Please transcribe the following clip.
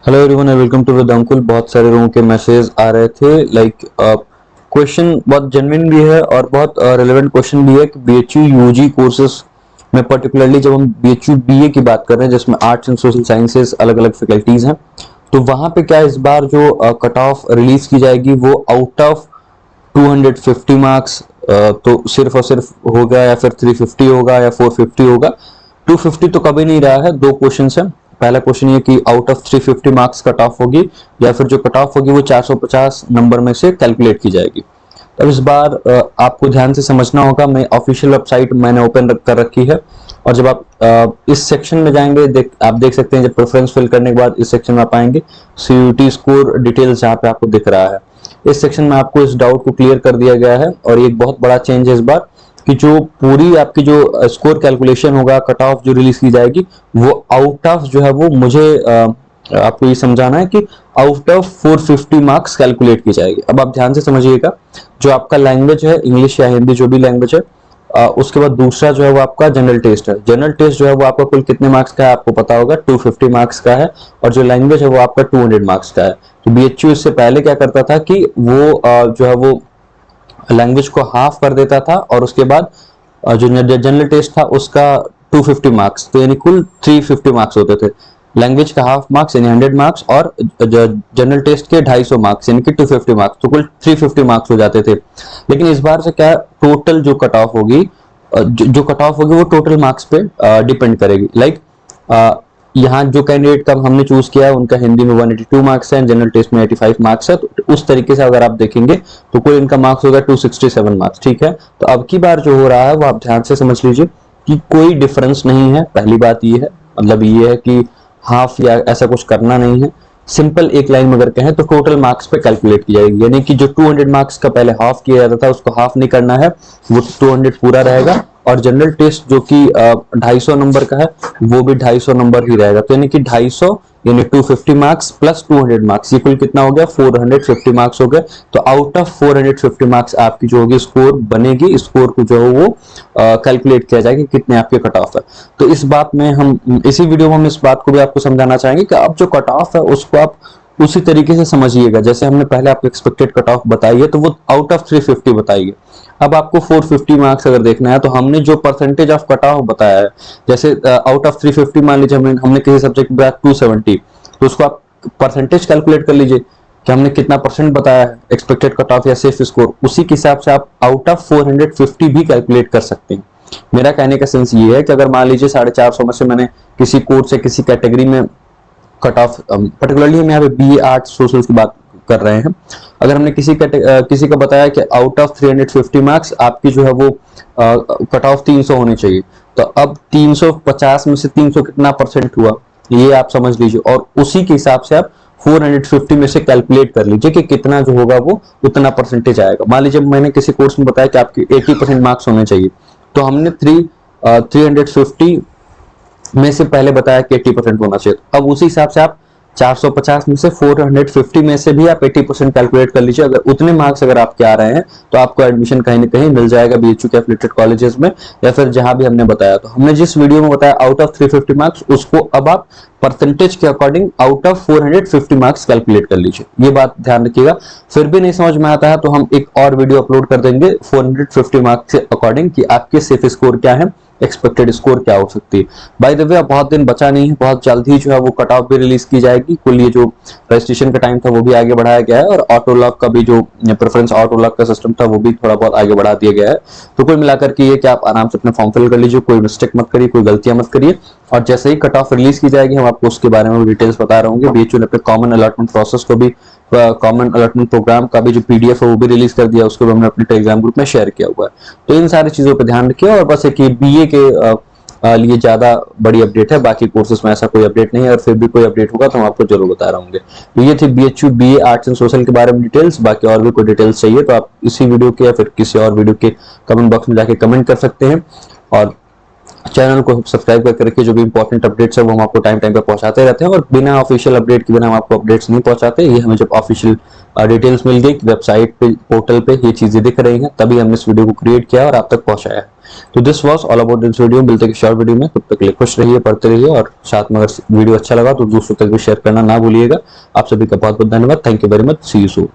Hello everyone and welcome to with Ankul. बहुत सारे लोगों के मैसेज आ रहे थे लाइक क्वेश्चन बहुत जेन्युइन भी है और बहुत रेलेवेंट क्वेश्चन भी है कि बीएचयू यूजी कोर्सेज में पर्टिकुलरली जब हम बीएचयू बीए की बात कर रहे हैं जिसमें आर्ट्स एंड सोशल साइंसेज अलग अलग फैकल्टीज हैं, तो वहां पे क्या इस बार जो कट ऑफ रिलीज की जाएगी वो आउट ऑफ 250 मार्क्स तो सिर्फ और सिर्फ होगा या फिर 350 होगा या 450 होगा। 250 तो कभी नहीं रहा है। दो क्वेश्चन है। पहला क्वेश्चन ये कि out of 350 marks cut off होगी या फिर जो कट ऑफ होगी वो 450 नंबर में से कैलकुलेट की जाएगी। अब इस बार आपको ध्यान से समझना होगा। मैं ऑफिशियल वेबसाइट मैंने ओपन कर रखी है और जब आप इस सेक्शन में जाएंगे आप देख सकते हैं, जब प्रेफरेंस फिल करने के बाद इस सेक्शन में आप आएंगे सीयूटी स्कोर डिटेल्स जहाँ पे आपको दिख रहा है। इस सेक्शन में आपको इस डाउट को क्लियर कर दिया गया है और ये एक बहुत बड़ा चेंज है इस बार कि जो पूरी आपकी जो स्कोर कैलकुलेशन होगा, कट ऑफ जो रिलीज की जाएगी वो आउट ऑफ जो है वो मुझे आपको ये समझाना है कि आउट ऑफ 450 मार्क्स कैलकुलेट की जाएगी। अब आप ध्यान से समझिएगा, जो आपका लैंग्वेज है इंग्लिश या हिंदी जो भी लैंग्वेज है, उसके बाद दूसरा जो है वो आपका जनरल टेस्ट है। जनरल टेस्ट जो है वो आपका कुल कितने मार्क्स का है आपको पता होगा, 250 मार्क्स का है और जो लैंग्वेज है वो आपका 200 मार्क्स का है। तो बीएचयू इससे पहले क्या करता था कि वो जो है वो लैंग्वेज को हाफ कर देता था और उसके बाद जो जनरल टेस्ट था उसका 250 मार्क्स, तो यानी कुल 350 मार्क्स होते थे। लैंग्वेज का हाफ मार्क्स यानी 100 मार्क्स और जनरल टेस्ट के 250 मार्क्स यानी कि 250 मार्क्स, तो कुल 350 मार्क्स हो जाते थे। लेकिन इस बार से क्या टोटल जो कट ऑफ होगी, जो कट ऑफ होगी वो टोटल मार्क्स पे डिपेंड करेगी। लाइक यहाँ जो कैंडिडेट का हमने चूज किया है उनका हिंदी में 182 मार्क्स है, जनरल टेस्ट में 85 मार्क्स है, तो उस तरीके से अगर आप देखेंगे तो कुल इनका मार्क्स होगा 267 मार्क्स। ठीक है, तो अब की बार जो हो रहा है वो आप ध्यान से समझ लीजिए कि कोई डिफरेंस नहीं है। पहली बात ये है, मतलब ये है कि हाफ या ऐसा कुछ करना नहीं है। सिंपल एक लाइन में अगर कहें तो टोटल मार्क्स पे कैलकुलेट की जाएगी, यानी कि जो 200 मार्क्स का पहले हाफ किया जाता था उसको हाफ नहीं करना है, वो 200 पूरा रहेगा। और जनरल टेस्ट जो कि 250 नंबर का है वो भी 250 नंबर ही रहेगा, तो यानी कि 250 यानी 250 मार्क्स प्लस 200 मार्क्स, ये कुल कितना हो गया 450 मार्क्स हो गए। तो आउट ऑफ 450 मार्क्स आपकी जो होगी स्कोर बनेगी, स्कोर को जो है वो कैलकुलेट किया जाएगा कितने आपके कट ऑफ है। तो इस बात में हम इसी वीडियो में हम इस बात को भी आपको समझाना चाहेंगे कि अब जो कट ऑफ है उसको आप उसी तरीके से समझिएगा जैसे हमने पहले आपको एक्सपेक्टेड कट ऑफ बताई है, तो वो आउट ऑफ 350 बताइए। अब आपको 450 मार्क्स अगर देखना है तो हमने जो परसेंटेज ऑफ कट ऑफ बताया है, जैसे आउट ऑफ 350 मान लीजिए हमने किसी सब्जेक्ट में 270, तो उसको आप परसेंटेज कैलकुलेट कर लीजिए कि हमने कितना परसेंट बताया है एक्सपेक्टेड कट ऑफ या सेफ स्कोर, उसी के हिसाब से आप आउट ऑफ 450 भी कैलकुलेट कर सकते हैं। मेरा कहने का सेंस ये है कि अगर मान लीजिए 450 में से मैंने किसी कोर्स से किसी कैटेगरी में कट ऑफ, पर्टिकुलरली हम यहाँ पे बीए आर्ट्स सोशल की बात कर रहे हैं, अगर हमने किसी का बताया कि आउट ऑफ 350 मार्क्स आपकी जो है वो कट ऑफ 300 होनी चाहिए, तो अब 350 में से 300 कितना परसेंट हुआ ये आप समझ लीजिए और उसी के हिसाब से आप 450 में से कैलकुलेट कर लीजिए कि कितना जो होगा वो उतना परसेंटेज आएगा। मान लीजिए मैंने किसी कोर्स में बताया कि आपके 80% मार्क्स होने चाहिए, तो हमने 350 में से पहले बताया कि 80% होना चाहिए। अब उसी हिसाब से आप 450 में से 450 में से भी आप 80% कैलकुलेट कर लीजिए। अगर उतने मार्क्स अगर आपके आ रहे हैं तो आपको एडमिशन कहीं ना कहीं मिल जाएगा बीएचयू के एफिलिएटेड कॉलेजेस में या फिर जहां भी हमने बताया। तो हमने जिस वीडियो में बताया आउट ऑफ 350 मार्क्स, उसको अब आप परसेंटेज के according out of 450 marks calculate कर लीजिए। ये बात ध्यान रखिएगा। फिर भी नहीं समझ में आता है तो हम एक और वीडियो अपलोड कर देंगे 450 मार्क्स के अकॉर्डिंग कि आपके सेफ स्कोर क्या है, एक्सपेक्टेड स्कोर क्या हो सकती है। बाय द वे बहुत दिन बचा नहीं है, बहुत जल्द ही जो है वो कट ऑफ भी रिलीज की जाएगी। कुल ये जो रजिस्ट्रेशन का टाइम था वो भी आगे बढ़ाया गया है और ऑटो लॉक का भी जो प्रेफरेंस ऑटो लॉक का सिस्टम था वो भी थोड़ा बहुत आगे बढ़ा दिया गया है। तो कुल मिलाकर के ये कि आप आराम से अपना फॉर्म फिल कर लीजिए, कोई मिस्टेक मत करिए, कोई गलतियां मत करिए और जैसे ही कट ऑफ रिलीज की जाएगी हम आपको उसके बारे में डिटेल्स बता रहे होंगे। बीएचयू ने अपने कॉमन अलॉटमेंट प्रोसेस को भी, कॉमन अलॉटमेंट प्रोग्राम का भी जो पीडीएफ है वो भी रिलीज कर दिया, उसको भी हमने अपने टेलीग्राम ग्रुप में शेयर किया हुआ है। तो इन सारी चीजों पर ध्यान रखिए और बस एक बीए के लिए ज्यादा बड़ी अपडेट है, बाकी कोर्सेज में ऐसा कोई अपडेट नहीं है और फिर भी कोई अपडेट होगा तो हम आपको जरूर बता रहे होंगे। तो ये थी BHU BA arts and social के बारे में डिटेल्स। बाकी और भी कोई डिटेल्स चाहिए तो आप इसी वीडियो के या फिर किसी और वीडियो के कमेंट बॉक्स में जाके कमेंट कर सकते हैं और चैनल को सब्सक्राइब करके रखिए। जो भी इंपॉर्टेंट अपडेट्स है वो हम आपको टाइम टाइम पे पहुंचाते रहते हैं, और बिना ऑफिशियल अपडेट के बिना हम आपको अपडेट्स नहीं पहुंचाते। ये हमें जब ऑफिशियल डिटेल्स मिल गई कि वेबसाइट पे, पोर्टल पे ये चीजें दिख रही हैं, तभी हमने इस वीडियो को क्रिएट किया और आप तक पहुंचाया। तो this was all about this video. मिलते हैं शॉर्ट वीडियो में, तब तक के लिए खुश रहिए, पढ़ते रहिए, और साथ में अगर वीडियो अच्छा लगा तो दूसरों तक भी शेयर करना ना भूलिएगा। आप सभी का बहुत बहुत धन्यवाद। Thank you very much. See you soon.